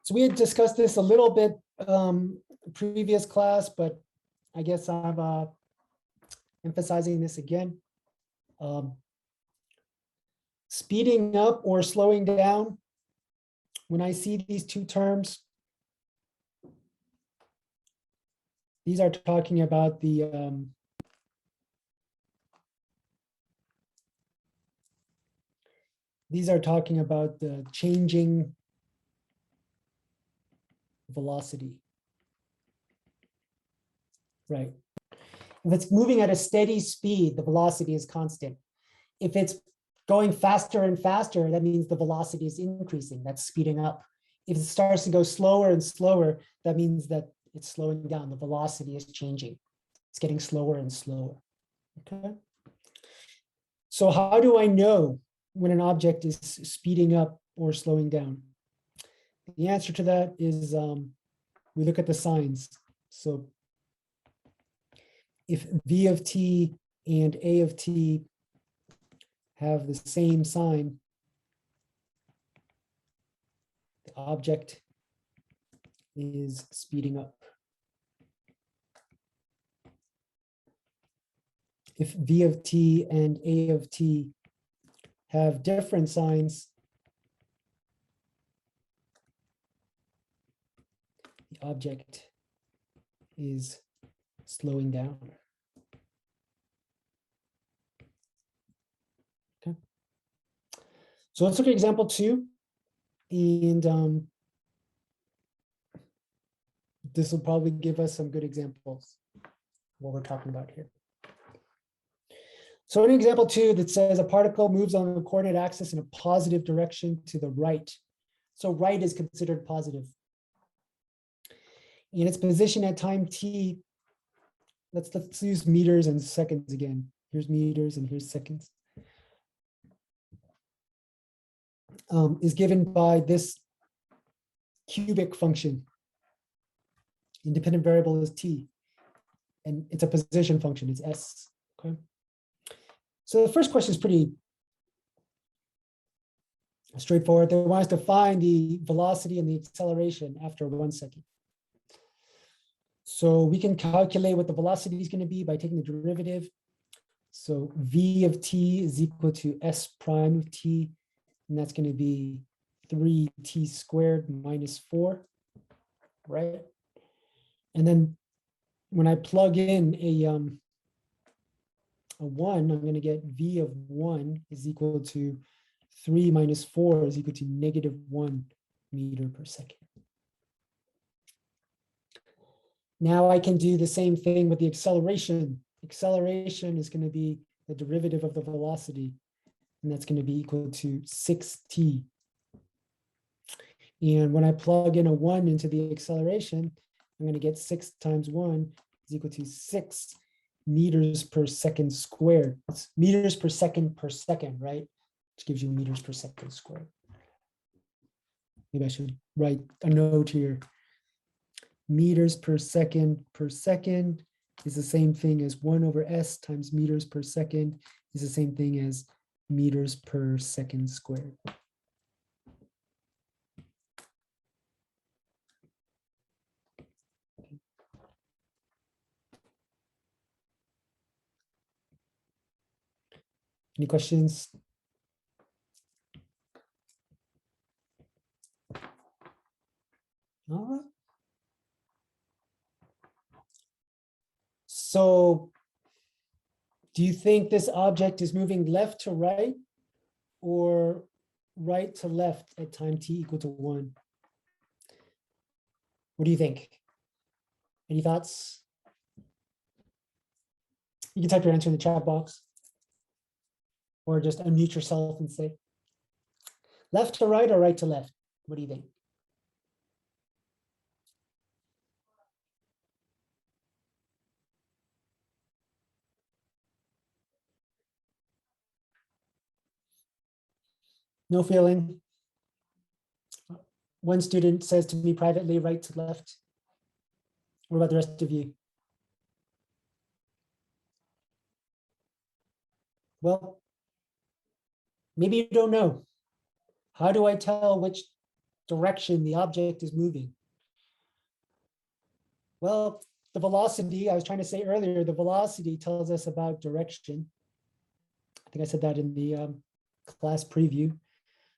So we had discussed this a little bit previous class, but I guess I'm emphasizing this again. Speeding up or slowing down, when I see these two terms, these are talking about the changing velocity, right? If it's moving at a steady speed, the velocity is constant. If it's going faster and faster, that means the velocity is increasing, that's speeding up. If it starts to go slower and slower, that means that it's slowing down, the velocity is changing. It's getting slower and slower, okay? So how do I know when an object is speeding up or slowing down? The answer to that is we look at the signs. So if V of t and A of t have the same sign, the object is speeding up. If V of t and A of t have different signs, the object is slowing down. Okay. So let's look at example 2. And this will probably give us some good examples of what we're talking about here. So in example 2, that says a particle moves on the coordinate axis in a positive direction to the right. So right is considered positive. And its position at time t, let's use meters and seconds again. Here's meters and here's seconds. Is given by this cubic function. Independent variable is t, and it's a position function, it's s, okay? So the first question is pretty straightforward. They want us to find the velocity and the acceleration after 1 second. So we can calculate what the velocity is going to be by taking the derivative. So v of t is equal to s prime of t, and that's going to be 3t squared minus 4, right? And then when I plug in a 1, I'm going to get v of 1 is equal to 3 minus 4 is equal to -1 meter per second. Now I can do the same thing with the acceleration. Acceleration is going to be the derivative of the velocity, and that's going to be equal to 6t. And when I plug in a 1 into the acceleration, I'm going to get 6 times 1 is equal to 6 meters per second squared. It's meters per second, right? Which gives you meters per second squared. Maybe I should write a note here. Meters per second is the same thing as 1 over s times meters per second is the same thing as meters per second squared. Any questions? All right. So do you think this object is moving left to right or right to left at time t equal to 1? What do you think? Any thoughts? You can type your answer in the chat box or just unmute yourself and say left to right or right to left. What do you think? No feeling. One student says to me privately, right to left. What about the rest of you? Well, maybe you don't know. How do I tell which direction the object is moving? Well, the velocity, I was trying to say earlier, the velocity tells us about direction. I think I said that in the class preview.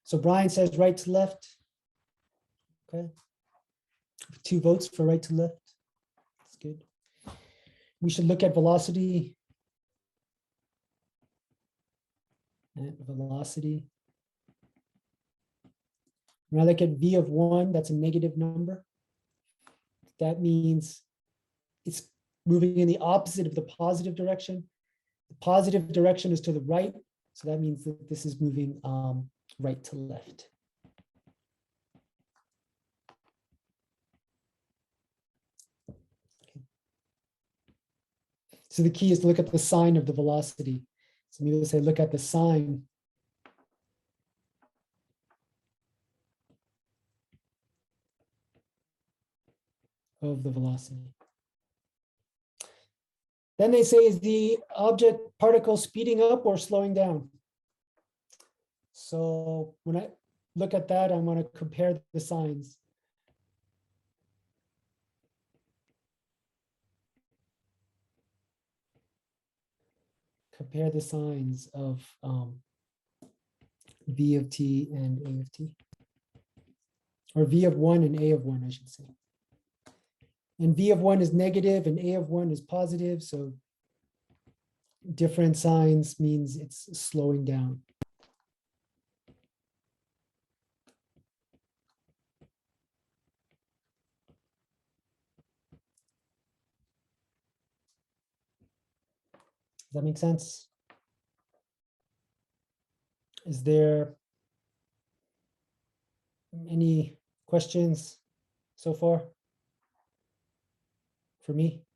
So Brian says right to left. Okay. 2 votes for right to left. That's good. We should look at velocity. And velocity. When I look at v of 1, that's a negative number. That means it's moving in the opposite of the positive direction. The positive direction is to the right. So that means that this is moving right to left. Okay. So the key is to look at the sign of the velocity. So maybe we'll say, look at the sign of the velocity. Then they say, is the object particle speeding up or slowing down? So when I look at that, I want to compare the signs. Compare the signs of V of t and A of t. Or V of 1 and A of 1, I should say. And V of 1 is negative and A of 1 is positive. So different signs means it's slowing down. Does that make sense? Is there any questions so far for me?